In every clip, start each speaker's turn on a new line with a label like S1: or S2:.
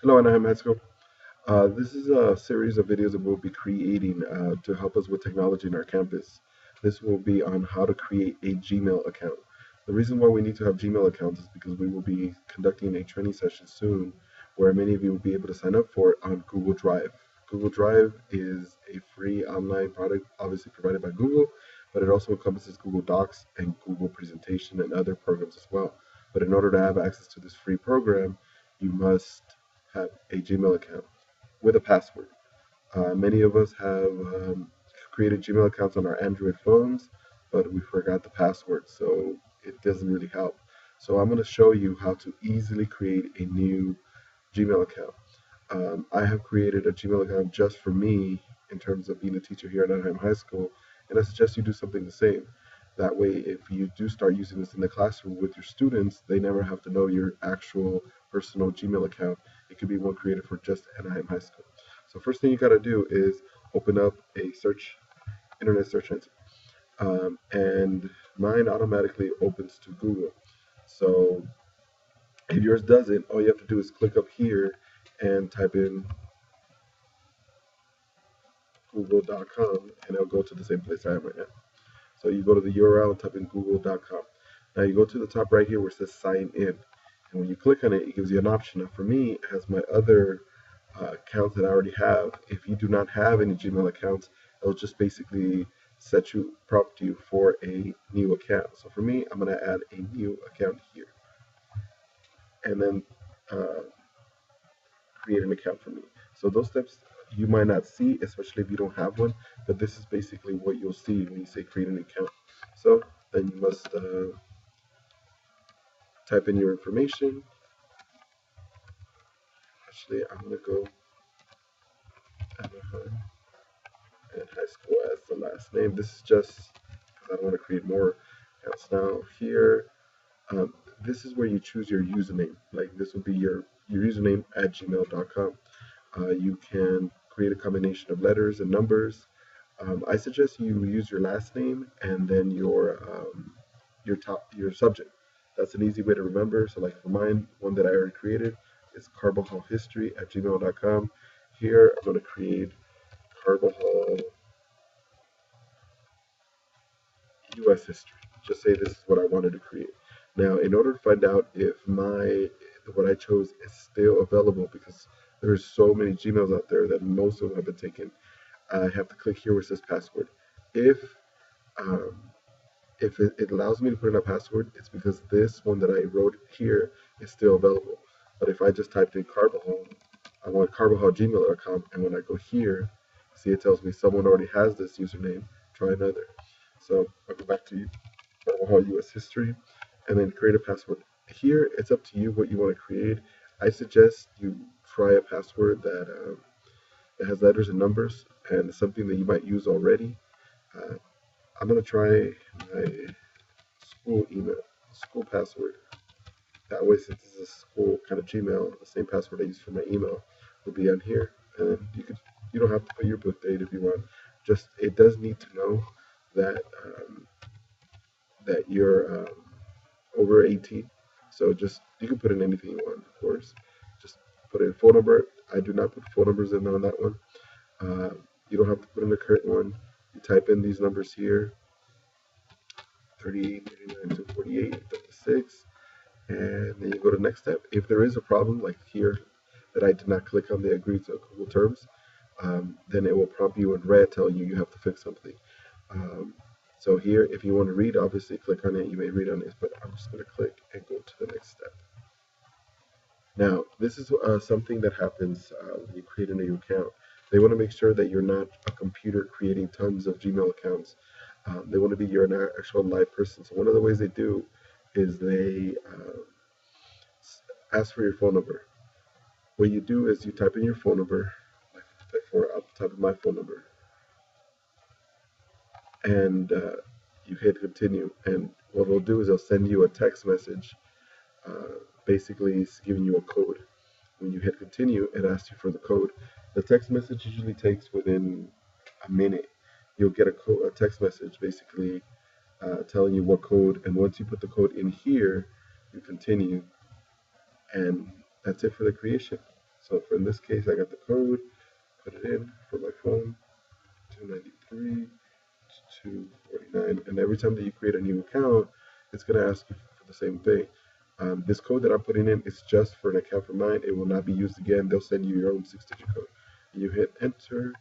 S1: Hello, Anaheim High School. This is a series of videos that we'll be creating to help us with technology in our campus. This will be on how to create a Gmail account. The reason why we need to have Gmail accounts is because we will be conducting a training session soon where many of you will be able to sign up for it on Google Drive. Google Drive is a free online product, obviously provided by Google, but it also encompasses Google Docs and Google Presentation and other programs as well. But in order to have access to this free program, you must have a Gmail account with a password. Many of us have created Gmail accounts on our Android phones, but we forgot the password, so it doesn't really help. So I'm going to show you how to easily create a new Gmail account. I have created a Gmail account just for me in terms of being a teacher here at Anaheim High School, and I suggest you do something the same. That way, if you do start using this in the classroom with your students, they never have to know your actual personal Gmail account. It could be one created for just Anaheim High School. So first thing you got to do is open up a internet search engine, and mine automatically opens to Google. So if yours doesn't, all you have to do is click up here and type in google.com, and it'll go to the same place I am right now. So you go to the URL and type in google.com. Now you go to the top right here where it says sign in. And when you click on it, it gives you an option. Now for me, it has my other accounts that I already have. If you do not have any Gmail accounts, it'll just basically prompt you for a new account. So for me, I'm going to add a new account here. And then create an account for me. So those steps you might not see, especially if you don't have one, but this is basically what you'll see when you say create an account. So then you must type in your information. Actually, I'm going to go Anaheim and high school as the last name. This is just because I don't want to create more accounts. Now here, this is where you choose your username. Like this will be your username at gmail.com. You can create a combination of letters and numbers. I suggest you use your last name and then your subject. That's an easy way to remember. So like for mine, one that I already created is carbajal at gmail.com. Here I'm going to create Carbajal US history. Just say this is what I wanted to create. Now, in order to find out if what I chose is still available, because there's so many Gmails out there that most of them have been taken, I have to click here where it says password. If um, it allows me to put in a password, it's because this one that I wrote here is still available. But if I just typed in Carbajal, I want carbajalgmail.com, and when I go here, see it tells me someone already has this username, try another. So I'll go back to Carbajal US history, and then create a password. Here, it's up to you what you want to create. I suggest you try a password that has letters and numbers and something that you might use already. I'm going to try my school password. That way, since this is a school kind of Gmail, the same password I use for my email will be on here. And you don't have to put your birth date if you want. Just it does need to know that that you're over 18. So just you can put in anything you want, of course. Just put in phone number. I do not put phone numbers in on that one. You don't have to put in the current one. You type in these numbers here: 38, 39, 248, 36, and then you go to next step. If there is a problem, like here, that I did not click on the agree to Google terms, then it will prompt you in red telling you have to fix something. So here, if you want to read, obviously click on it. You may read on it, but I'm just going to click and go to the next step. Now, this is something that happens when you create a new account. They want to make sure that you're not a computer creating tons of Gmail accounts. They want to be your actual live person. So one of the ways they do is they ask for your phone number. What you do is you type in your phone number, I'll type in my phone number, and you hit continue. And what it'll do is it'll send you a text message, basically it's giving you a code. When you hit continue, it asks you for the code. The text message usually takes within a minute. You'll get a text message basically telling you what code, and once you put the code in here, you continue, and that's it for the creation. So for in this case, I got the code, put it in for my phone, 293 249, and every time that you create a new account, it's going to ask you for the same thing. This code that I'm putting in is just for an account for mine. It will not be used again. They'll send you your own 6-digit code. You hit enter.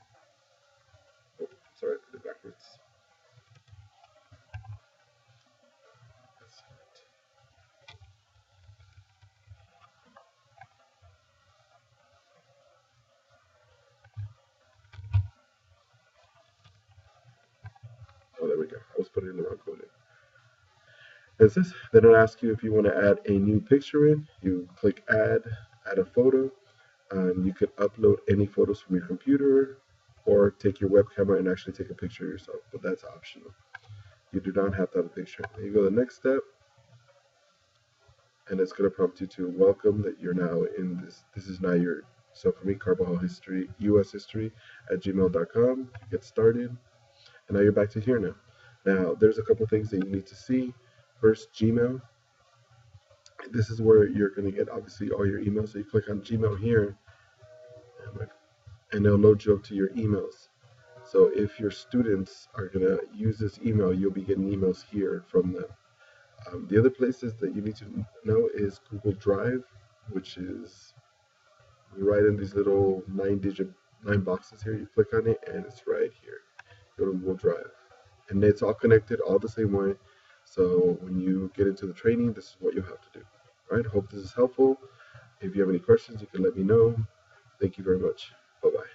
S1: Oh, sorry, I put it backwards. Oh, there we go. I was putting in the wrong code in. Is this? Then it'll ask you if you want to add a new picture in. You click add a photo. You could upload any photos from your computer or take your web camera and actually take a picture of yourself, but that's optional. You do not have to have a picture. Then you go to the next step, and it's going to prompt you to welcome that you're now in this. This is now your, so for me, Carbajal History, US History at gmail.com. Get started, and now you're back to here now. Now, there's a couple things that you need to see. First, Gmail. This is where you're going to get obviously all your emails. So you click on Gmail here, and it'll load you up to your emails. So if your students are going to use this email, you'll be getting emails here from them. The other places that you need to know is Google Drive, which is right in these little 9 boxes here. You click on it and it's right here. Go to Google Drive. And it's all connected all the same way. So when you get into the training, this is what you'll have to do. All right, hope this is helpful. If you have any questions, you can let me know. Thank you very much. Bye-bye.